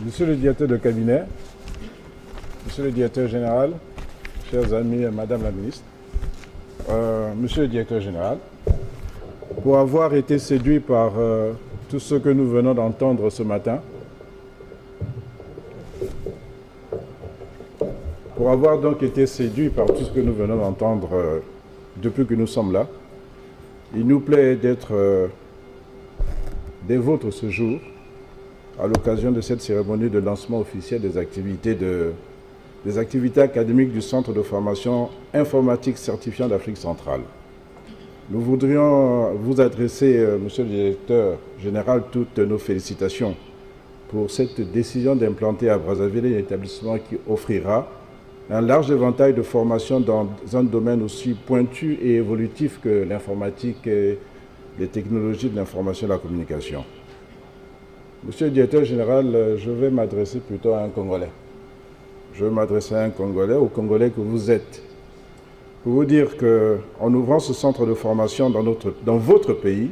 Monsieur le directeur de cabinet, Monsieur le directeur général, chers amis et Madame la ministre, Monsieur le directeur général, pour avoir été séduit par tout ce que nous venons d'entendre ce matin, pour avoir donc été séduit par tout ce que nous venons d'entendre depuis que nous sommes là, il nous plaît d'être des vôtres ce jour, à l'occasion de cette cérémonie de lancement officiel des activités académiques du Centre de formation informatique certifiant d'Afrique centrale. Nous voudrions vous adresser, Monsieur le directeur général, toutes nos félicitations pour cette décision d'implanter à Brazzaville un établissement qui offrira un large éventail de formations dans un domaine aussi pointu et évolutif que l'informatique et les technologies de l'information et de la communication. Monsieur le directeur général, je vais m'adresser plutôt à un Congolais. Je vais m'adresser à un Congolais, au Congolais que vous êtes, pour vous dire qu'en ouvrant ce centre de formation dans votre pays,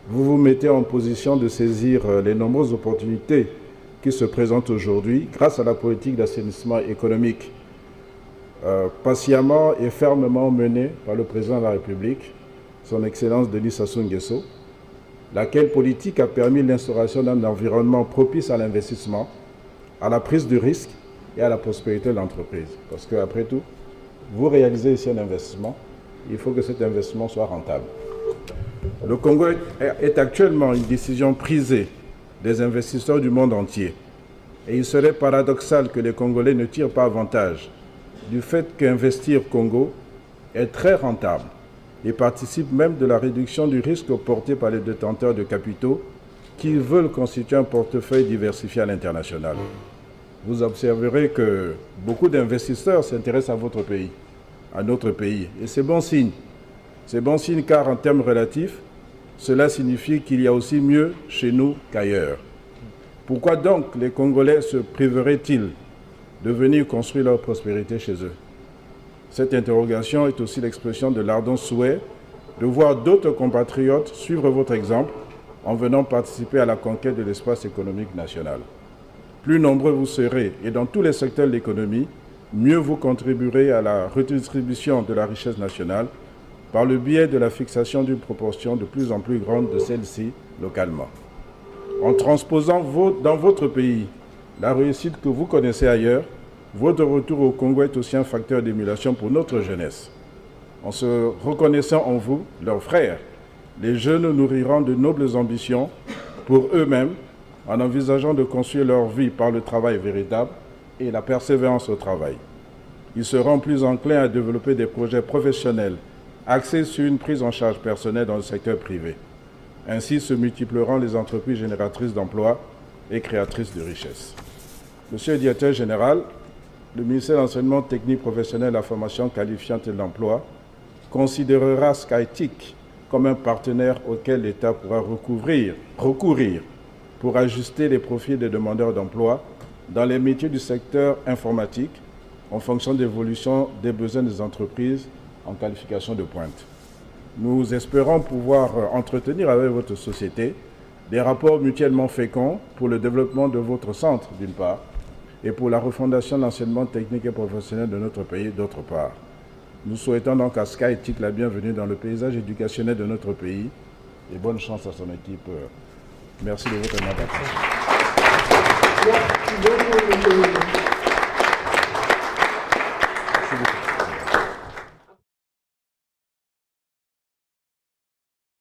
vous vous mettez en position de saisir les nombreuses opportunités qui se présentent aujourd'hui grâce à la politique d'assainissement économique patiemment et fermement menée par le président de la République, son Excellence Denis Sassou Nguesso, laquelle politique a permis l'instauration d'un environnement propice à l'investissement, à la prise de risque et à la prospérité de l'entreprise. Parce qu'après tout, vous réalisez ici un investissement, il faut que cet investissement soit rentable. Le Congo est actuellement une décision prisée des investisseurs du monde entier. Et il serait paradoxal que les Congolais ne tirent pas avantage du fait qu'investir au Congo est très rentable et participe même de la réduction du risque porté par les détenteurs de capitaux qui veulent constituer un portefeuille diversifié à l'international. Vous observerez que beaucoup d'investisseurs s'intéressent à votre pays, à notre pays. Et c'est bon signe. C'est bon signe car en termes relatifs, cela signifie qu'il y a aussi mieux chez nous qu'ailleurs. Pourquoi donc les Congolais se priveraient-ils de venir construire leur prospérité chez eux? Cette interrogation est aussi l'expression de l'ardent souhait de voir d'autres compatriotes suivre votre exemple en venant participer à la conquête de l'espace économique national. Plus nombreux vous serez, et dans tous les secteurs de l'économie, mieux vous contribuerez à la redistribution de la richesse nationale par le biais de la fixation d'une proportion de plus en plus grande de celle-ci localement. En transposant dans votre pays la réussite que vous connaissez ailleurs, votre retour au Congo est aussi un facteur d'émulation pour notre jeunesse. En se reconnaissant en vous, leurs frères, les jeunes nourriront de nobles ambitions pour eux-mêmes en envisageant de construire leur vie par le travail véritable et la persévérance au travail. Ils seront plus enclins à développer des projets professionnels axés sur une prise en charge personnelle dans le secteur privé. Ainsi se multiplieront les entreprises génératrices d'emplois et créatrices de richesses. Monsieur le directeur général, le ministère de l'Enseignement technique professionnel, de la formation qualifiante et de l'emploi considérera SkyTIC comme un partenaire auquel l'État pourra recourir pour ajuster les profils des demandeurs d'emploi dans les métiers du secteur informatique en fonction de l'évolution des besoins des entreprises en qualification de pointe. Nous espérons pouvoir entretenir avec votre société des rapports mutuellement féconds pour le développement de votre centre, d'une part, et pour la refondation de l'enseignement technique et professionnel de notre pays, d'autre part. Nous souhaitons donc à SkyTIC la bienvenue dans le paysage éducationnel de notre pays et bonne chance à son équipe. Merci de votre attention.